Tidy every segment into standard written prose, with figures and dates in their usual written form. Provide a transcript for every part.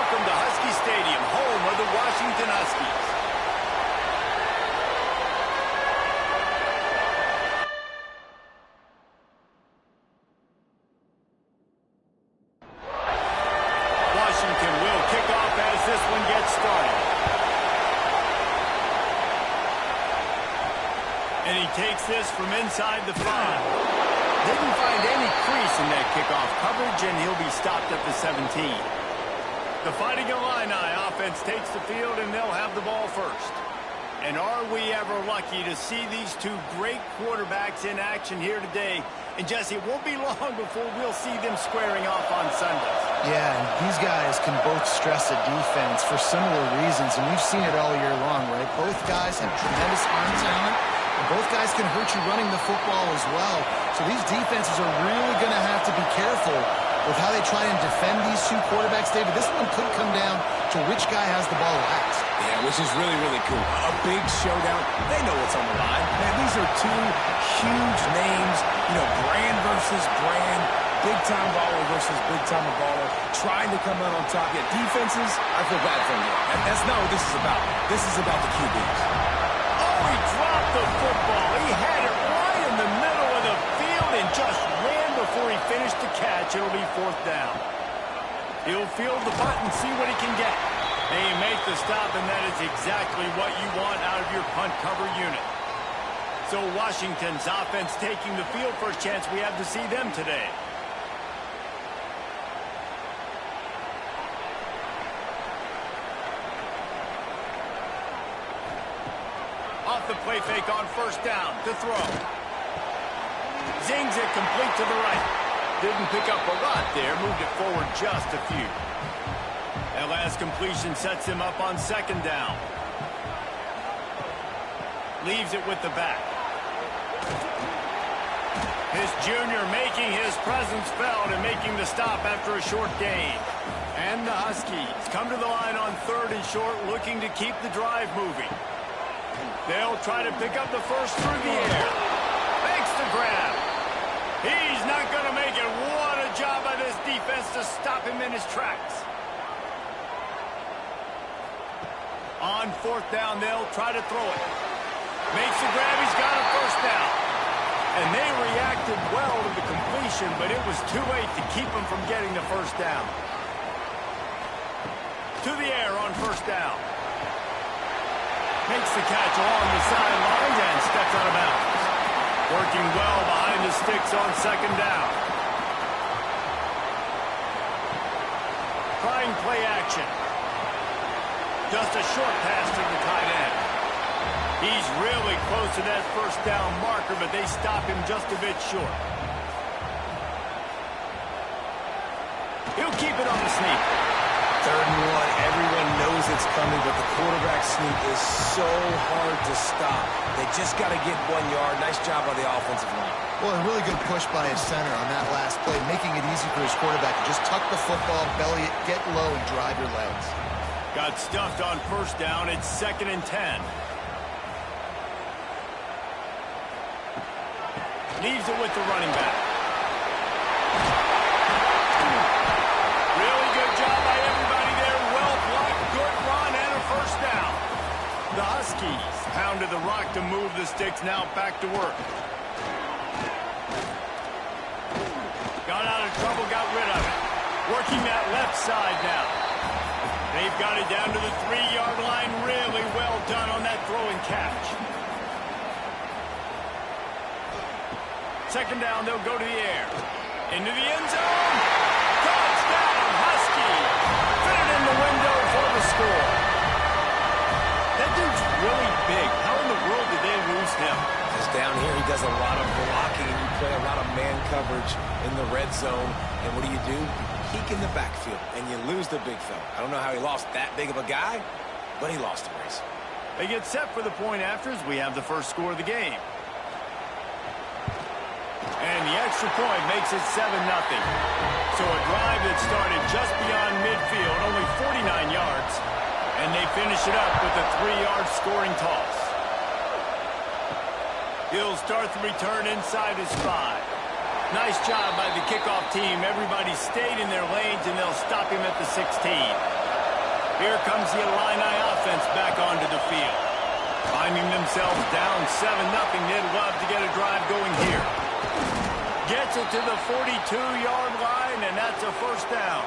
welcome to Husky Stadium, home of the Washington Huskies. Washington will kick off as this one gets started. And he takes this from inside the 5. Didn't find any crease in that kickoff coverage, and he'll be stopped at the 17. The Fighting Illini offense takes the field, and they'll have the ball first. And are we ever lucky to see these two great quarterbacks in action here today? And, Jesse, it won't be long before we'll see them squaring off on Sundays. Yeah, and these guys can both stress a defense for similar reasons, and we've seen it all year long, right? Both guys have tremendous arm talent, and both guys can hurt you running the football as well. So these defenses are really going to have to be careful with how they try and defend these two quarterbacks, David. This one could come down to which guy has the ball last. Yeah, which is really, really cool. A big showdown. They know what's on the line. Man, these are two huge names, you know, brand versus brand, big-time baller versus big-time baller, trying to come out on top. Yeah, defenses, I feel bad for them. That's not what this is about. This is about the QBs. Oh, he dropped the football. He had it right in the middle of the field and just ran before he finished the catch. It'll be 4th down. He'll field the punt and see what he can get. They make the stop, and that is exactly what you want out of your punt cover unit. So Washington's offense taking the field. First chance we have to see them today. Off the play fake on 1st down to throw. Zings it complete to the right. Didn't pick up a lot there. Moved it forward just a few. That last completion sets him up on 2nd down. Leaves it with the back. His junior making his presence felt and making the stop after a short gain. And the Huskies come to the line on 3rd and short, looking to keep the drive moving. They'll try to pick up the first through the air. Makes the grab. He's not going to make it. What a job by this defense to stop him in his tracks. On 4th down, they'll try to throw it. Makes the grab. He's got a 1st down. And they reacted well to the completion, but it was too late to keep him from getting the 1st down. To the air on 1st down. Makes the catch along the sidelines and steps out of bounds. Working well behind the sticks on 2nd down. Trying play action. Just a short pass to the tight end. He's really close to that 1st down marker, but they stop him just a bit short. He'll keep it on the sneak. 3rd and 1. Everyone knows it's coming, but the quarterback sneak is so hard to stop. They just got to get 1 yard. Nice job by the offensive line. Well, a really good push by his center on that last play, making it easy for his quarterback to just tuck the football, belly it, get low, and drive your legs. Got stuffed on 1st down. It's 2nd and 10. Leaves it with the running back. Really good job by everybody there. Well blocked, good run, and a 1st down. The Huskies pounded the rock to move the sticks. Now back to work. Got out of trouble, got rid of it. Working that left side now. They've got it down to the 3-yard line. Really well done on that throw and catch. 2nd down, they'll go to the air. Into the end zone. Touchdown, Husky. Fit it in the window for the score. That dude's really big. How in the world did they lose him? Because down here he does a lot of blocking, and you play a lot of man coverage in the red zone. And what do? Peek in the backfield, and you lose the big fella. I don't know how he lost that big of a guy, but he lost the race. They get set for the point after as we have the first score of the game. And the extra point makes it 7-0. So a drive that started just beyond midfield, only 49 yards, and they finish it up with a 3-yard scoring toss. He'll start the return inside his 5. Nice job by the kickoff team. Everybody stayed in their lanes, and they'll stop him at the 16. Here comes the Illini offense back onto the field. Finding themselves down 7-0, they'd love to get a drive going here. Gets it to the 42-yard line, and that's a first down.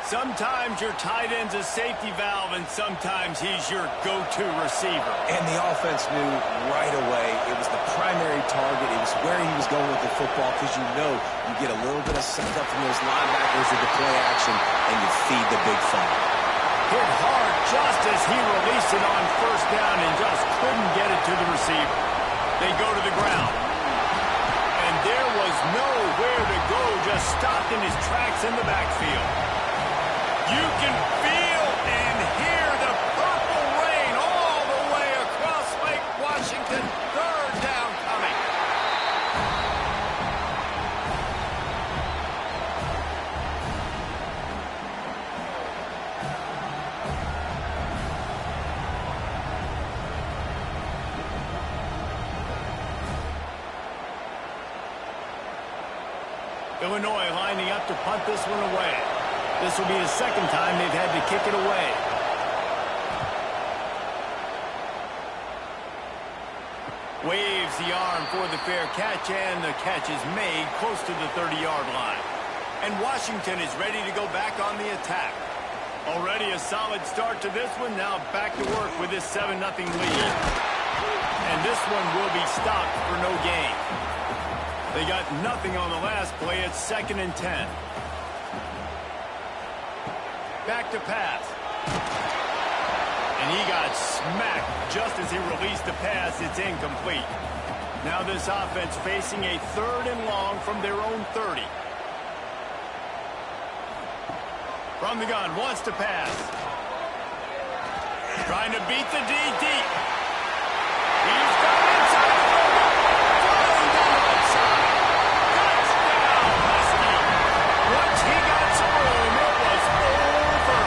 Sometimes your tight end's a safety valve, and sometimes he's your go-to receiver. And the offense knew right away it was the primary target. It was where he was going with the football, because you know you get a little bit of setup from those linebackers with the play action, and you feed the big fun. Hit hard just as he released it on first down and just couldn't get it to the receiver. They go to the ground. And there was nowhere to go, just stopped in his tracks in the backfield. You can feel and hear the purple rain all the way across Lake Washington. Third down coming. Illinois lining up to punt this one away. This will be the second time they've had to kick it away. Waves the arm for the fair catch, and the catch is made close to the 30-yard line. And Washington is ready to go back on the attack. Already a solid start to this one. Now back to work with this 7-0 lead. And this one will be stopped for no gain. They got nothing on the last play. It's 2nd and 10. Back to pass. And he got smacked just as he released the pass. It's incomplete. Now this offense facing a 3rd and long from their own 30. From the gun, wants to pass. Trying to beat the D deep. He's got it inside the building. Throwing down the left side. Touchdown, Husky. Once he got some room, it was over.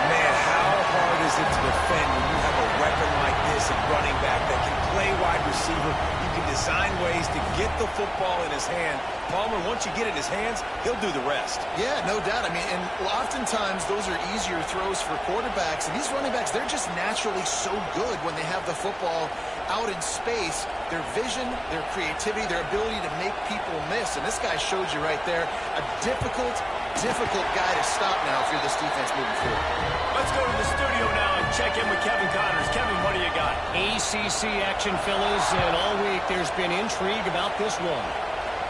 Man, how hard is it to defend when you have a weapon like this at running back that can play wide receiver? You can design ways to get the football in his hand. Palmer, once you get it in his hands, he'll do the rest. Yeah, no doubt. I mean, and oftentimes those are easier throws for quarterbacks. And these running backs, they're just naturally so good when they have the football out in space. Their vision, their creativity, their ability to make people miss. And this guy showed you right there, a difficult guy to stop now if you're this defense moving forward. Let's go to the studio now and check in with Kevin Connors. Kevin, what do you got? ACC action, fellas, and all week there's been intrigue about this one.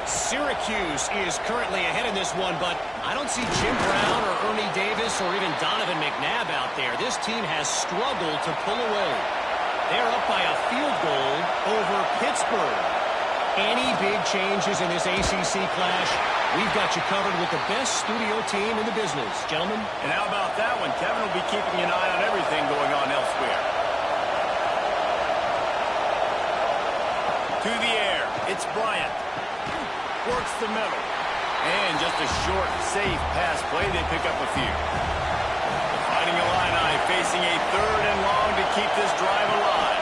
Syracuse is currently ahead in this one, but I don't see Jim Brown or Ernie Davis or even Donovan McNabb out there. This team has struggled to pull away. They're up by a field goal over Pittsburgh. Any big changes in this ACC clash, we've got you covered with the best studio team in the business, gentlemen. And how about that one? Kevin will be keeping an eye on everything going on elsewhere. To the air, it's Bryant. Works the middle. And just a short, safe pass play. They pick up a few. The Fighting Illini facing a 3rd and long to keep this drive alive.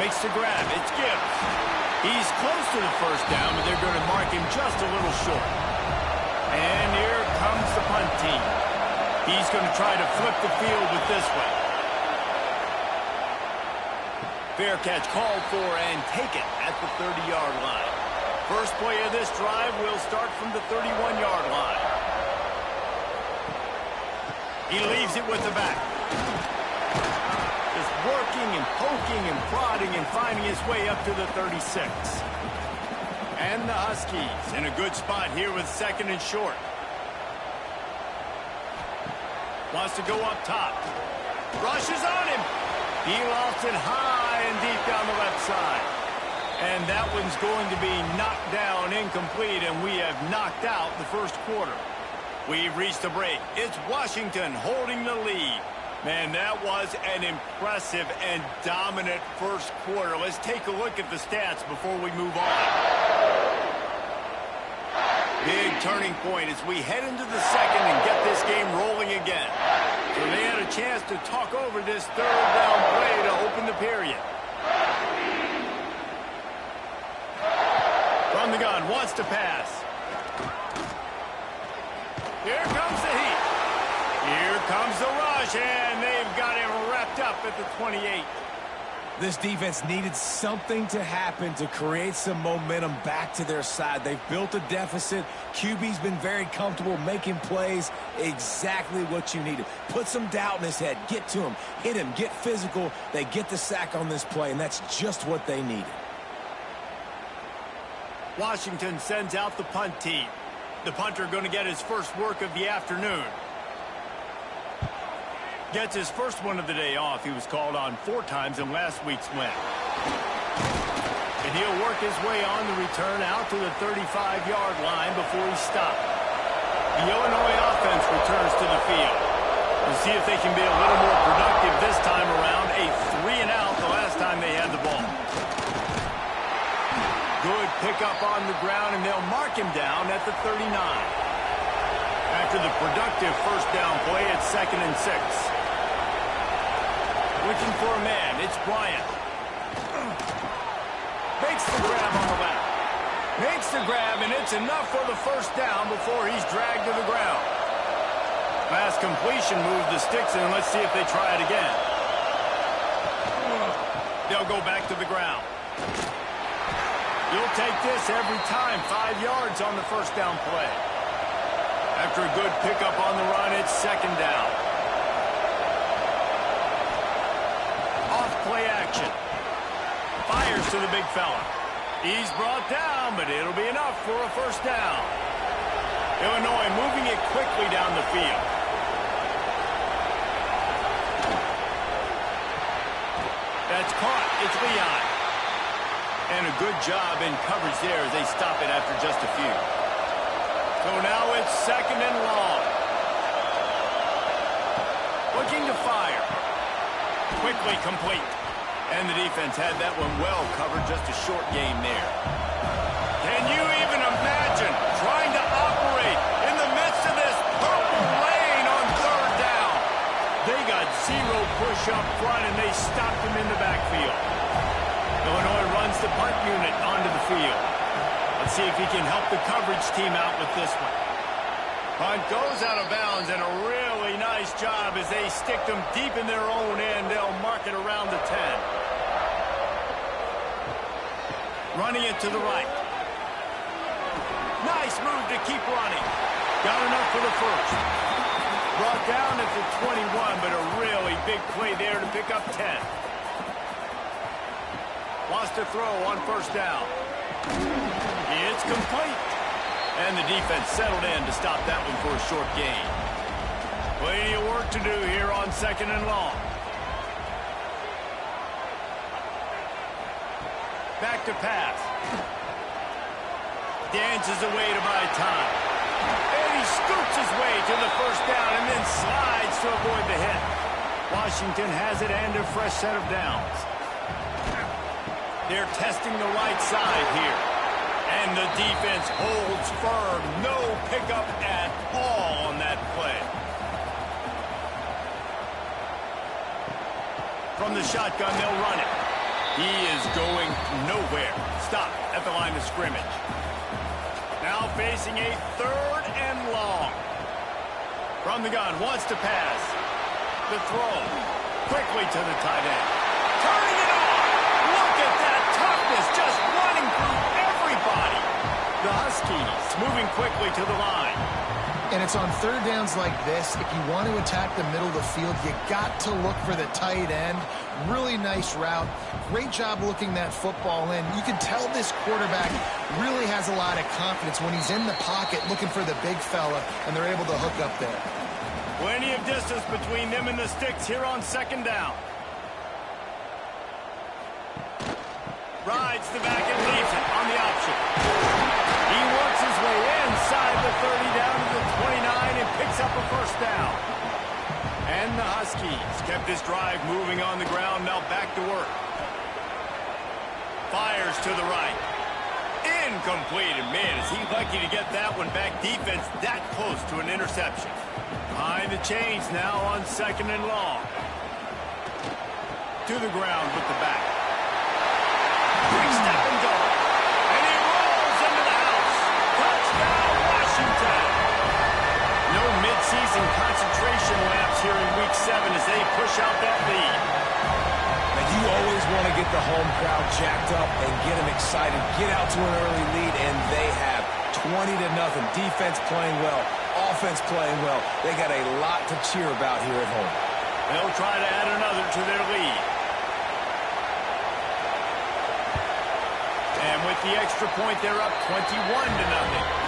Makes the grab. It's Gibbs. He's close to the first down, but they're going to mark him just a little short. And here comes the punt team. He's going to try to flip the field with this one. Fair catch called for and taken at the 30-yard line. First play of this drive will start from the 31-yard line. He leaves it with the back. Just working and poking and prodding and finding his way up to the 36. And the Huskies in a good spot here with 2nd and short. Wants to go up top. Rushes on him. He lost it high and deep down the left side. And that one's going to be knocked down incomplete, and we have knocked out the first quarter. We've reached the break. It's Washington holding the lead. Man, that was an impressive and dominant first quarter. Let's take a look at the stats before we move on. Big turning point as we head into the second and get this game rolling again. So they had a chance to talk over this 3rd down play to open the period. From the gun, wants to pass. comes the rush, and they've got him wrapped up at the 28. This defense needed something to happen to create some momentum back to their side. They've built a deficit. QB's been very comfortable making plays. Exactly what you needed. Put some doubt in his head. Get to him. Hit him. Get physical. They get the sack on this play, and that's just what they needed. Washington sends out the punt team. The punter going to get his first work of the afternoon. Gets his first one of the day off. He was called on 4 times in last week's win. And he'll work his way on the return out to the 35-yard line before he's stopped. The Illinois offense returns to the field. We'll see if they can be a little more productive this time around. A 3-and-out the last time they had the ball. Good pickup on the ground, and they'll mark him down at the 39. After the productive first down play, it's 2nd and 6. Looking for a man, it's Bryant. Makes the grab on the left. Makes the grab, and it's enough for the first down before he's dragged to the ground. Last completion moved the sticks, and let's see if they try it again. They'll go back to the ground. You'll take this every time. 5 yards on the first down play. After a good pickup on the run, it's 2nd down. Off-play action. Fires to the big fella. He's brought down, but it'll be enough for a first down. Illinois moving it quickly down the field. That's caught. It's Leon. And a good job in coverage there as they stop it after just a few. So now it's 2nd and long. Looking to fire. Quickly complete. And the defense had that one well covered, just a short gain there. Can you even imagine trying to operate in the midst of this purple rain on 3rd down? They got 0 push up front, and they stopped him in the backfield. Illinois runs the punt unit onto the field. Let's see if he can help the coverage team out with this one. Punt goes out of bounds, and a really nice job as they stick them deep in their own end. They'll mark it around the 10. Running it to the right. Nice move to keep running. Got enough for the first. Brought down at the 21, but a really big play there to pick up 10. Wants to throw on first down. It's complete. And the defense settled in to stop that one for a short gain. Plenty of work to do here on 2nd and long. Back to pass. Dances away to buy time. And he scoops his way to the first down and then slides to avoid the hit. Washington has it and a fresh set of downs. They're testing the right side here. And the defense holds firm. No pickup at all on that play. From the shotgun, they'll run it. He is going nowhere. Stop at the line of scrimmage. Now facing a 3rd and long. From the gun, wants to pass. The throw. Quickly to the tight end. Turning it on. Look at that toughness, just running through everybody. The Huskies moving quickly to the line. And it's on 3rd downs like this. If you want to attack the middle of the field, you got to look for the tight end. Really nice route. Great job looking that football in. You can tell this quarterback really has a lot of confidence when he's in the pocket looking for the big fella, and they're able to hook up there. Plenty of distance between them and the sticks here on 2nd down. Rides the back and leaves it on the option. He works his way inside the 30 down to the 29 and picks up a first down. And the Huskies kept this drive moving on the ground, now back to work. Fires to the right. Incomplete, and man, is he lucky to get that one back. Defense that close to an interception. Behind the chains now on 2nd and long. To the ground with the back. Quick step and go. And he rolls into the house. Touchdown, Washington. No midseason concentration laps as they push out that lead. And you always want to get the home crowd jacked up and get them excited. Get out to an early lead, and they have 20-0. Defense playing well, offense playing well. They got a lot to cheer about here at home. They'll try to add another to their lead. And with the extra point, they're up 21-0.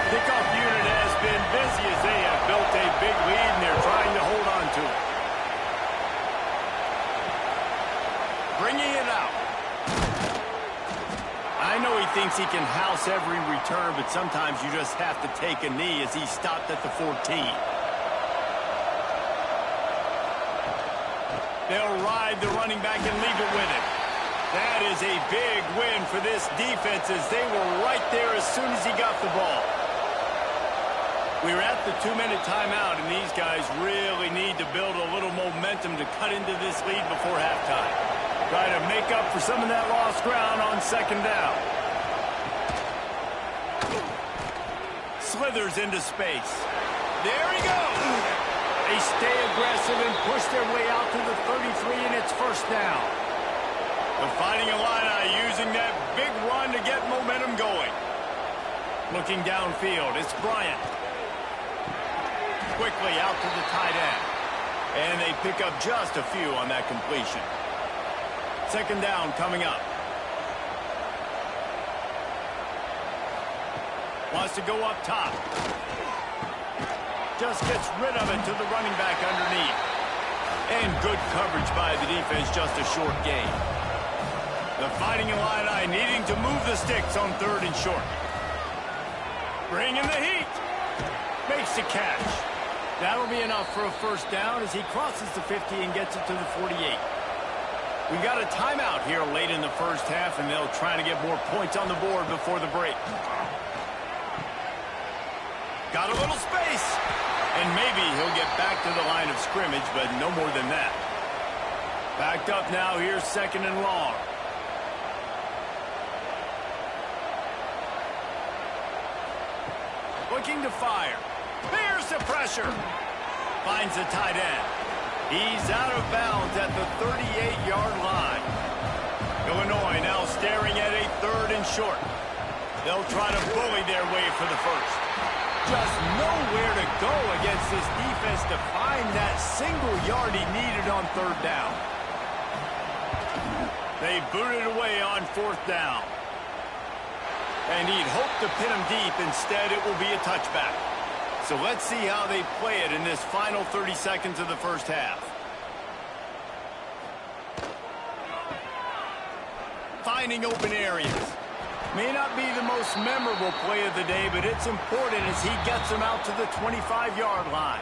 Kickoff unit has been busy as they have built a big lead, and they're trying to hold on to it. Bringing it out. I know he thinks he can house every return, but sometimes you just have to take a knee as he stopped at the 14. They'll ride the running back and leave it with him. That is a big win for this defense as they were right there as soon as he got the ball. We're at the 2-minute timeout, and these guys really need to build a little momentum to cut into this lead before halftime. Try to make up for some of that lost ground on second down. Slithers into space. There he goes. They stay aggressive and push their way out to the 33, and it's first down. The Fighting Illini using that big run to get momentum going. Looking downfield, it's Bryant. Quickly out to the tight end. And they pick up just a few on that completion. Second down coming up. Wants to go up top. Just gets rid of it to the running back underneath. And good coverage by the defense, just a short gain. The Fighting Illini needing to move the sticks on third and short. Bringing the heat. Makes the catch. That'll be enough for a first down as he crosses the 50 and gets it to the 48. We've got a timeout here late in the first half, and they'll try to get more points on the board before the break. Got a little space. And maybe he'll get back to the line of scrimmage, but no more than that. Backed up now, here's second and long. Looking to fire. There's the pressure. Finds the tight end. He's out of bounds at the 38-yard line. Illinois now staring at a third and short. They'll try to bully their way for the first. Just nowhere to go against this defense to find that single yard he needed on third down. They boot it away on fourth down. And he'd hoped to pin him deep. Instead, it will be a touchback. So let's see how they play it in this final 30 seconds of the first half. Finding open areas. May not be the most memorable play of the day, but it's important as he gets them out to the 25-yard line.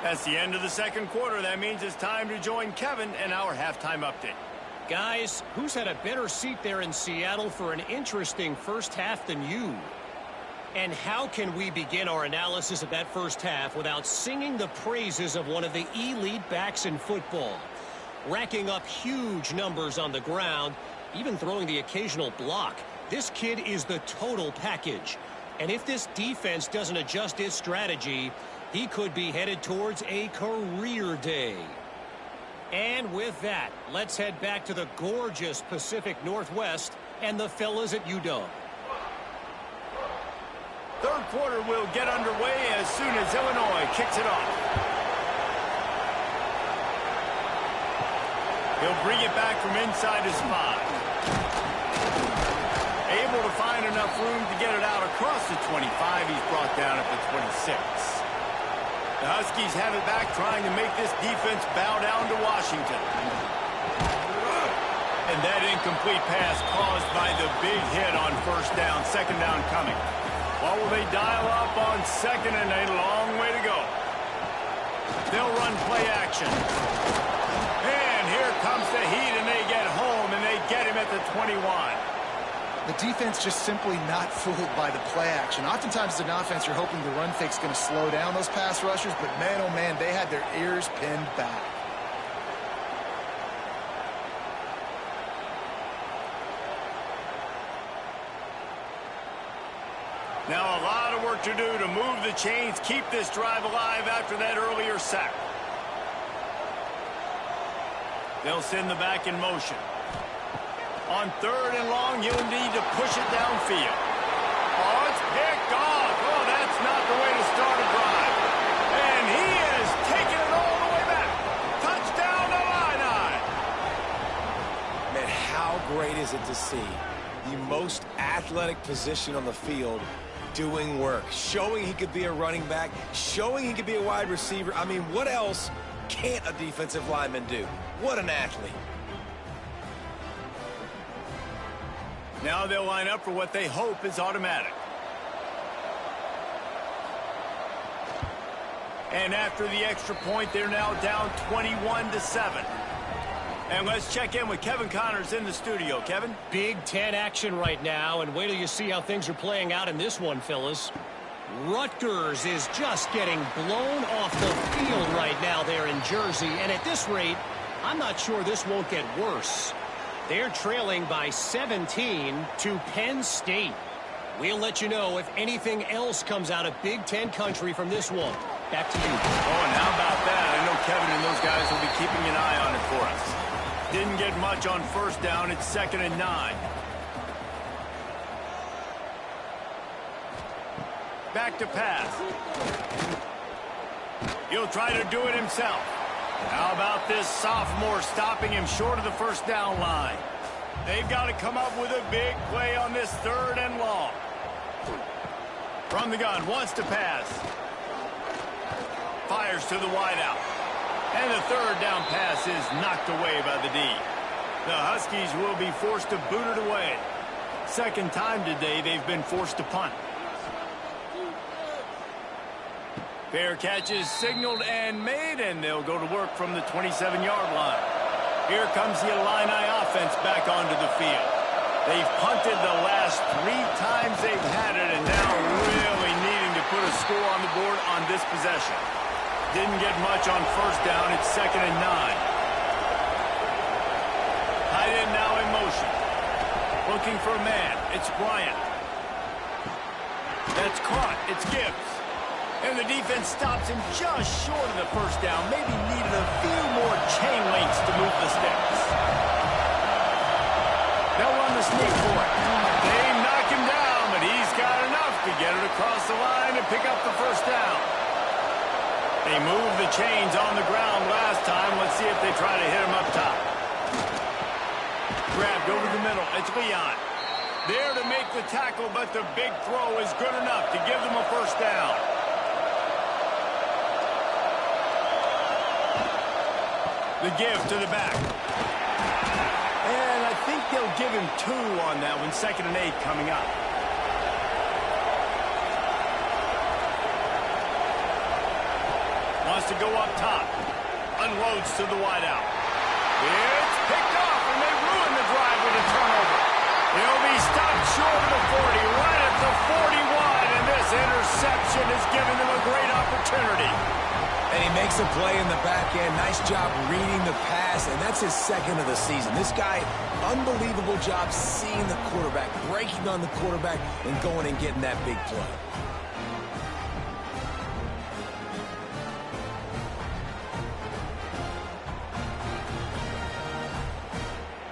That's the end of the second quarter. That means it's time to join Kevin and our halftime update. Guys, who's had a better seat there in Seattle for an interesting first half than you? And how can we begin our analysis of that first half without singing the praises of one of the elite backs in football? Racking up huge numbers on the ground, even throwing the occasional block. This kid is the total package. And if this defense doesn't adjust its strategy, he could be headed towards a career day. And with that, let's head back to the gorgeous Pacific Northwest and the fellas at UW. Third quarter will get underway as soon as Illinois kicks it off. He'll bring it back from inside his 5. Able to find enough room to get it out across the 25. He's brought down at the 26. The Huskies have it back, trying to make this defense bow down to Washington. And that incomplete pass caused by the big hit on first down. Second down coming. What will they dial up on second, and a long way to go. They'll run play action. And here comes the heat, and they get home, and they get him at the 21. The defense just simply not fooled by the play action. Oftentimes as an offense, you're hoping the run fake's going to slow down those pass rushers, but man, oh man, they had their ears pinned back. Now a lot of work to do to move the chains, keep this drive alive after that earlier sack. They'll send the back in motion. On 3rd and long, you'll need to push it downfield. Oh, it's picked off. Oh, that's not the way to start a drive. And he is taking it all the way back. Touchdown to Illini. Man, how great is it to see the most athletic position on the field doing work, showing he could be a running back, showing he could be a wide receiver. I mean, what else can't a defensive lineman do? What an athlete. Now they'll line up for what they hope is automatic. And after the extra point, they're now down 21-7. And let's check in with Kevin Connors in the studio. Kevin? Big Ten action right now, and wait till you see how things are playing out in this one, fellas. Rutgers is just getting blown off the field right now there in Jersey, and at this rate, I'm not sure this won't get worse. They're trailing by 17 to Penn State. We'll let you know if anything else comes out of Big Ten country from this one. Back to you. Oh, and how about that? I know Kevin and those guys will be keeping an eye on it for us. Didn't get much on 1st down. It's 2nd and 9. Back to pass. He'll try to do it himself. How about this sophomore stopping him short of the 1st down line? They've got to come up with a big play on this 3rd and long. From the gun, wants to pass. Fires to the wideout. And the 3rd down pass is knocked away by the D. The Huskies will be forced to boot it away. 2nd time today they've been forced to punt. Fair catch is signaled and made, and they'll go to work from the 27-yard line. Here comes the Illini offense back onto the field. They've punted the last 3 times they've had it, and now really needing to put a score on the board on this possession. Didn't get much on 1st down. It's 2nd and 9. Tight end now in motion. Looking for a man. It's Bryant. That's caught. It's Gibbs. And the defense stops him just short of the 1st down. Maybe needed a few more chain links to move the sticks. They'll run the sneak for it. They knock him down, but he's got enough to get it across the line and pick up the 1st down. They moved the chains on the ground last time. Let's see if they try to hit him up top. Grabbed over the middle. It's Leon. There to make the tackle, but the big throw is good enough to give them a 1st down. The give to the back. And I think they'll give him 2 on that one. 2nd and 8 coming up. Wants to go up top. Unloads to the wideout. It's picked off, and they ruin the drive with a turnover. He'll be stopped short of the 40, right at the 41, and this interception has given them a great opportunity. And he makes a play in the back end. Nice job reading the pass, and that's his 2nd of the season. This guy, unbelievable job seeing the quarterback, breaking on the quarterback, and going and getting that big play.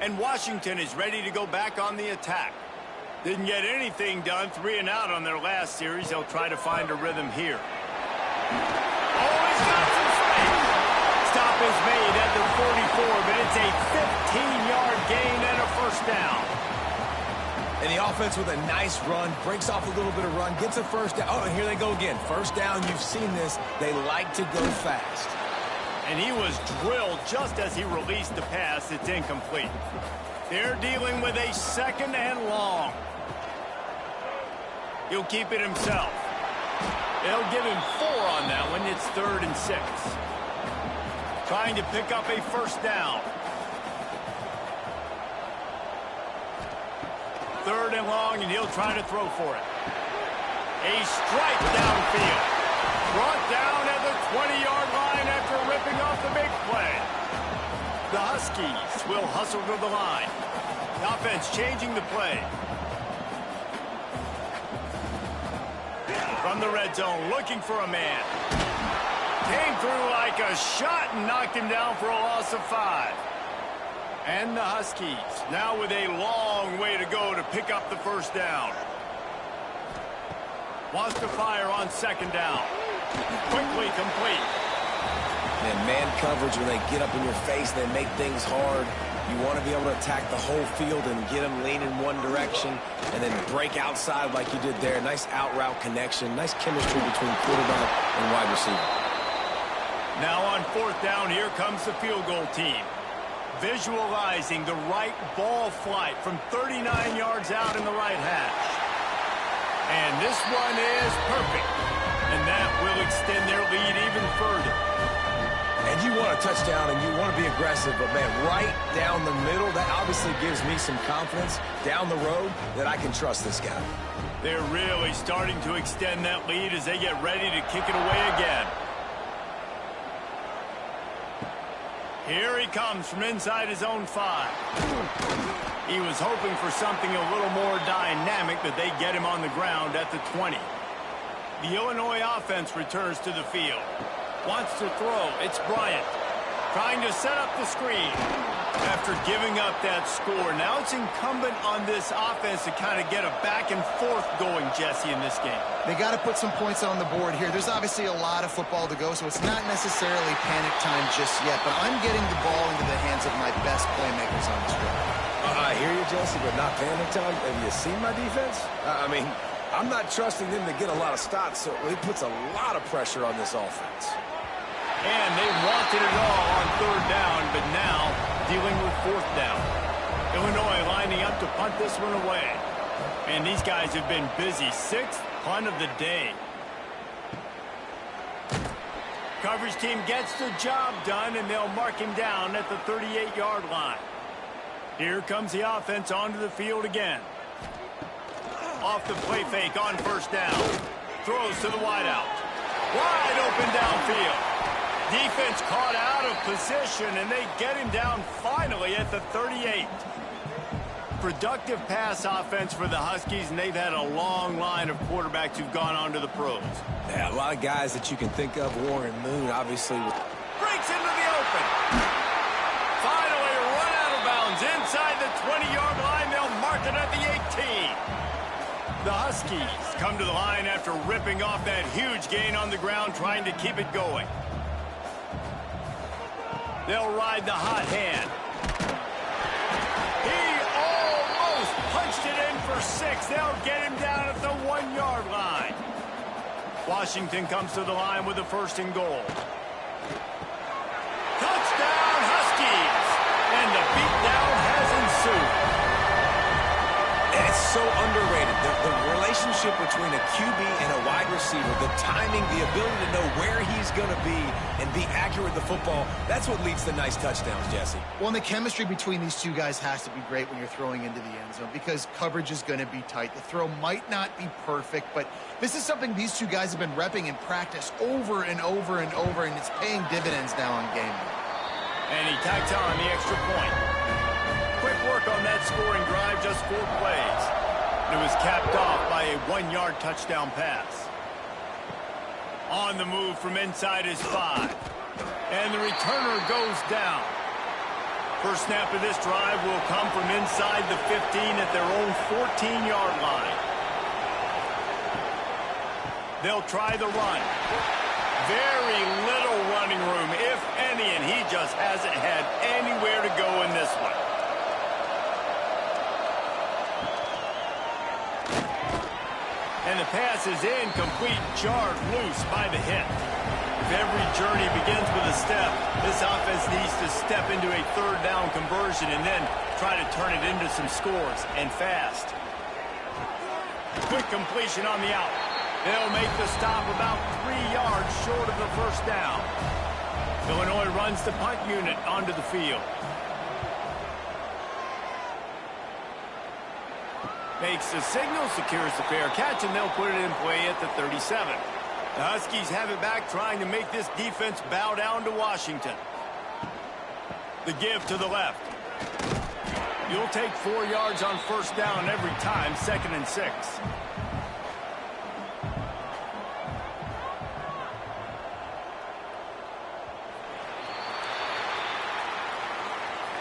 And Washington is ready to go back on the attack. Didn't get anything done, 3 and out on their last series. They'll try to find a rhythm here. Oh, he's got some space. Stop is made at the 44, but it's a 15-yard gain and a 1st down. And the offense with a nice run, breaks off a little bit of run, gets a 1st down. Oh, and here they go again. 1st down, you've seen this. They like to go fast. And he was drilled just as he released the pass. It's incomplete. They're dealing with a 2nd and long. He'll keep it himself. They'll give him 4 on that one. It's 3rd and 6. Trying to pick up a 1st down. 3rd and long, and he'll try to throw for it. A strike downfield. Brought down at the 20-yard line after ripping off the big play. The Huskies will hustle to the line. The offense changing the play. From the red zone, looking for a man. Came through like a shot and knocked him down for a loss of 5. And the Huskies now with a long way to go to pick up the first down. Wants to fire on second down. Quickly complete. And man coverage, when they get up in your face, they make things hard. You want to be able to attack the whole field and get them lean in one direction and then break outside like you did there. Nice out route connection. Nice chemistry between quarterback and wide receiver. Now on fourth down, here comes the field goal team. Visualizing the right ball flight from 39 yards out in the right hash. And this one is perfect. And that will extend their lead even further. And you want a touchdown and you want to be aggressive, but man, right down the middle, that obviously gives me some confidence down the road that I can trust this guy. They're really starting to extend that lead as they get ready to kick it away again. Here he comes from inside his own 5. He was hoping for something a little more dynamic, but they get him on the ground at the 20. The Illinois offense returns to the field. Wants to throw. It's Bryant. Trying to set up the screen. After giving up that score, now it's incumbent on this offense to kind of get a back and forth going, Jesse, in this game. They got to put some points on the board here. There's obviously a lot of football to go, so it's not necessarily panic time just yet, but I'm getting the ball into the hands of my best playmakers on this drive. I hear you, Jesse, but not panic time. Have you seen my defense? I mean, I'm not trusting them to get a lot of stops, so it puts a lot of pressure on this offense. And they wanted it all on third down, but now dealing with fourth down. Illinois lining up to punt this one away. And these guys have been busy. 6th punt of the day. Coverage team gets the job done, and they'll mark him down at the 38-yard line. Here comes the offense onto the field again. Off the play fake on first down. Throws to the wideout. Wide open downfield. Defense caught out of position, and they get him down finally at the 38. Productive pass offense for the Huskies, and they've had a long line of quarterbacks who've gone on to the pros. Yeah, a lot of guys that you can think of. Warren Moon, obviously. Breaks into the open. Finally run out of bounds inside the 20-yard line. They'll mark it at the 18. The Huskies come to the line after ripping off that huge gain on the ground, trying to keep it going. They'll ride the hot hand. He almost punched it in for 6. They'll get him down at the 1-yard line. Washington comes to the line with a 1st and goal. Touchdown, Huskies! And the beatdown has ensued. And it's so underrated. The relationship between a QB and a wide receiver, the timing, the ability to know where he's going to be and be accurate with the football, that's what leads to nice touchdowns, Jesse. Well, and the chemistry between these two guys has to be great when you're throwing into the end zone because coverage is going to be tight. The throw might not be perfect, but this is something these two guys have been repping in practice over and over and over, and it's paying dividends now on game day. And he tacks on the extra point. Quick work on that scoring drive, just 4 plays. It was capped off by a 1-yard touchdown pass. On the move from inside his 5. And the returner goes down. First snap of this drive will come from inside the 15 at their own 14-yard line. They'll try the run. Very little running room, if any, and he just hasn't had anywhere to go in this one. And the pass is incomplete, jarred loose by the hit. If every journey begins with a step, this offense needs to step into a 3rd down conversion and then try to turn it into some scores, and fast. Quick completion on the out. They'll make the stop about 3 yards short of the 1st down. Illinois runs the punt unit onto the field. Makes the signal, secures the fair catch, and they'll put it in play at the 37. The Huskies have it back, trying to make this defense bow down to Washington. The give to the left. You'll take 4 yards on 1st down every time, 2nd and 6.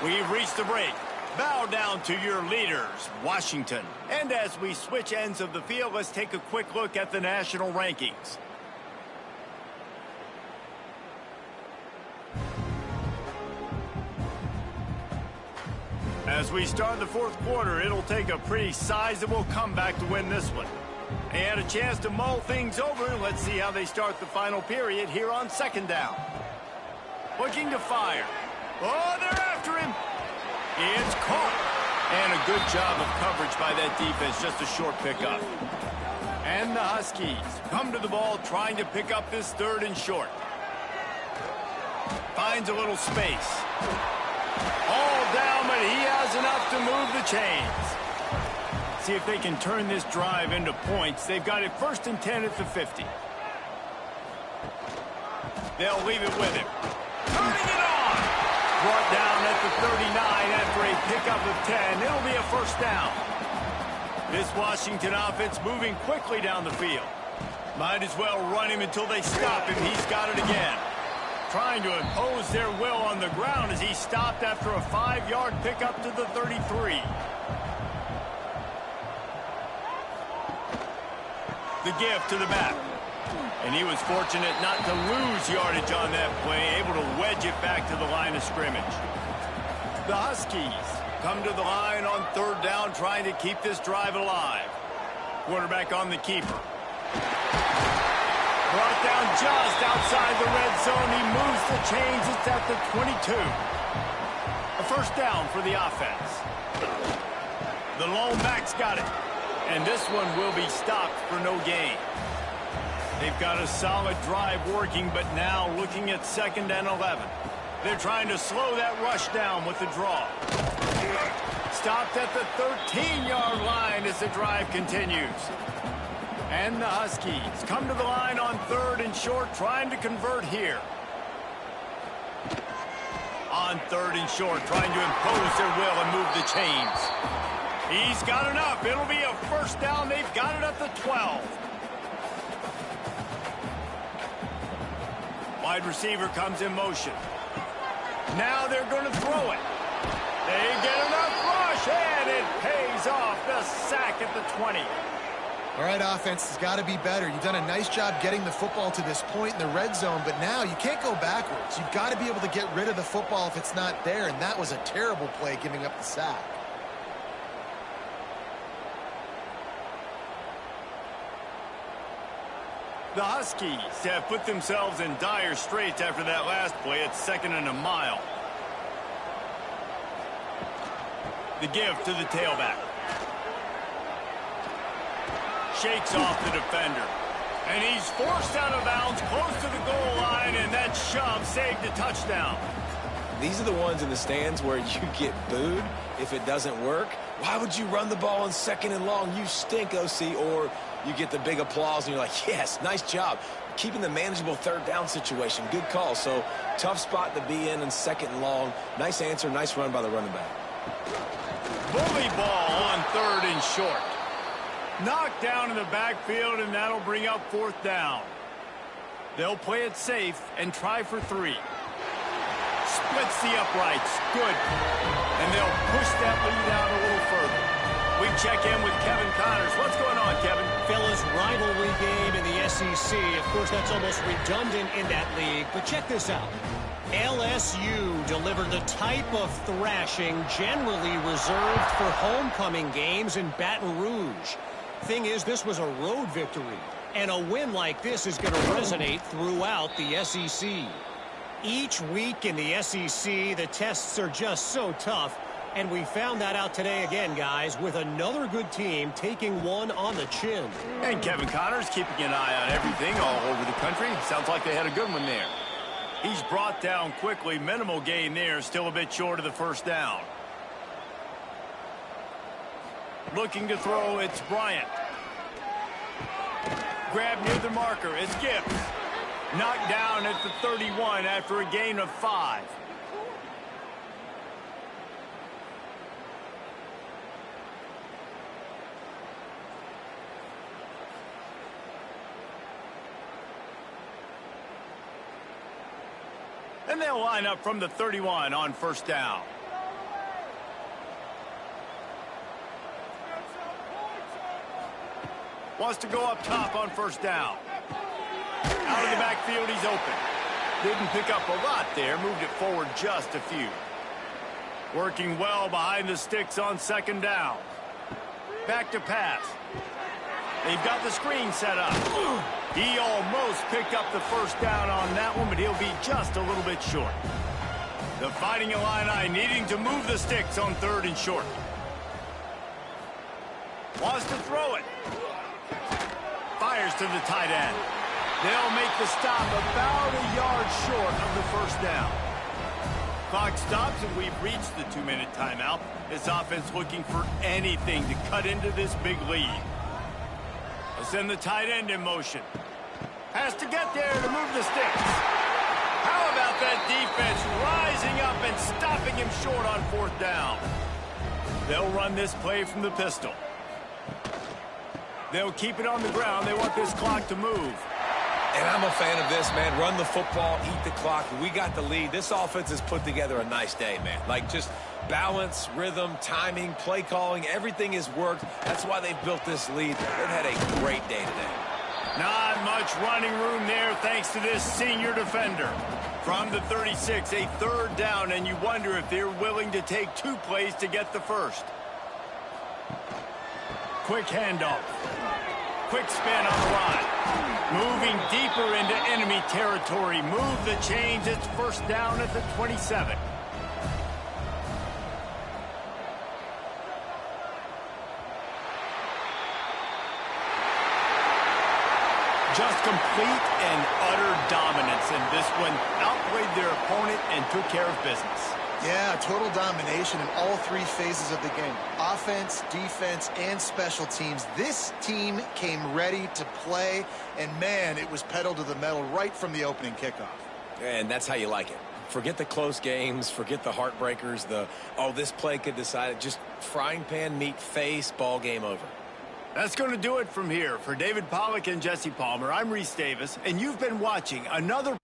We've reached the break. Bow down to your leaders, Washington. And as we switch ends of the field, let's take a quick look at the national rankings. As we start the fourth quarter, it'll take a pretty sizable comeback to win this one. They had a chance to mull things over. Let's see how they start the final period here on second down. Looking to fire. Oh, they're after him. It's caught. And a good job of coverage by that defense. Just a short pickup. And the Huskies come to the ball trying to pick up this third and short. Finds a little space. All down, but he has enough to move the chains. See if they can turn this drive into points. They've got it 1st and 10 at the 50. They'll leave it with him. Turning it on. Brought down at the 39 after a pickup of 10. It'll be a first down. This Washington offense moving quickly down the field. Might as well run him until they stop him. He's got it again. Trying to impose their will on the ground as he stopped after a 5-yard pickup to the 33. The give to the back. And he was fortunate not to lose yardage on that play, able to wedge it back to the line of scrimmage. The Huskies come to the line on third down, trying to keep this drive alive. Quarterback on the keeper. Brought down just outside the red zone. He moves the chains. It's at the 22. A first down for the offense. The lone back's got it. And this one will be stopped for no gain. They've got a solid drive working, but now looking at 2nd and 11. They're trying to slow that rush down with the draw. Stopped at the 13-yard line as the drive continues. And the Huskies come to the line on 3rd and short, trying to convert here. On 3rd and short, trying to impose their will and move the chains. He's got enough. It'll be a first down. They've got it at the 12. Wide receiver comes in motion. Now they're going to throw it. They get enough rush, and it pays off. The sack at the 20. All right, offense has got to be better. You've done a nice job getting the football to this point in the red zone, but now you can't go backwards. You've got to be able to get rid of the football if it's not there, and that was a terrible play giving up the sack. The Huskies have put themselves in dire straits after that last play. It's 2nd and a mile. The give to the tailback. Shakes off the defender. And he's forced out of bounds close to the goal line, and that shove saved a touchdown. These are the ones in the stands where you get booed if it doesn't work. Why would you run the ball on 2nd and long? You stink, OC. Or you get the big applause, and you're like, yes, nice job. Keeping the manageable 3rd down situation. Good call. So, tough spot to be in 2nd and long. Nice answer, nice run by the running back. Bully ball on 3rd and short. Knocked down in the backfield, and that'll bring up 4th down. They'll play it safe and try for 3. Splits the uprights. Good. And they'll push that lead out a little further. We check in with Kevin Connors. What's going on, Kevin? Fellas, rivalry game in the SEC. Of course, that's almost redundant in that league. But check this out. LSU delivered the type of thrashing generally reserved for homecoming games in Baton Rouge. Thing is, this was a road victory. And a win like this is going to resonate throughout the SEC. Each week in the SEC, the tests are just so tough. And we found that out today again, guys, with another good team taking one on the chin. And Kevin Connors keeping an eye on everything all over the country. Sounds like they had a good one there. He's brought down quickly. Minimal gain there. Still a bit short of the first down. Looking to throw, it's Bryant. Grab near the marker. It's Gibbs. Knocked down at the 31 after a gain of 5. And they'll line up from the 31 on first down. Wants to go up top on first down. Out of the backfield, he's open. Didn't pick up a lot there. Moved it forward just a few. Working well behind the sticks on second down. Back to pass. They've got the screen set up. He almost picked up the first down on that one, but he'll be just a little bit short. The Fighting Illini needing to move the sticks on third and short. Wants to throw it. Fires to the tight end. They'll make the stop about a yard short of the first down. Clock stops and we've reached the 2-minute timeout. This offense looking for anything to cut into this big lead. They'll send the tight end in motion. Has to get there to move the sticks. How about that defense rising up and stopping him short on fourth down? They'll run this play from the pistol. They'll keep it on the ground. They want this clock to move. And I'm a fan of this, man. Run the football, eat the clock. We got the lead. This offense has put together a nice day, man. Like, just balance, rhythm, timing, play calling, everything has worked. That's why they've built this lead. They've had a great day today. Not much running room there thanks to this senior defender. From the 36, a third down, and you wonder if they're willing to take 2 plays to get the first. Quick handoff. Quick spin on the line. Moving deeper into enemy territory. Move the chains. It's first down at the 27. Just complete and utter dominance in this one. Outplayed their opponent and took care of business. Yeah, total domination in all 3 phases of the game. Offense, defense, and special teams. This team came ready to play, and man, it was pedal to the metal right from the opening kickoff. And that's how you like it. Forget the close games, forget the heartbreakers, oh, this play could decide it. Just frying pan, meat, face, ball game over. That's going to do it from here. For David Pollack and Jesse Palmer, I'm Reese Davis, and you've been watching another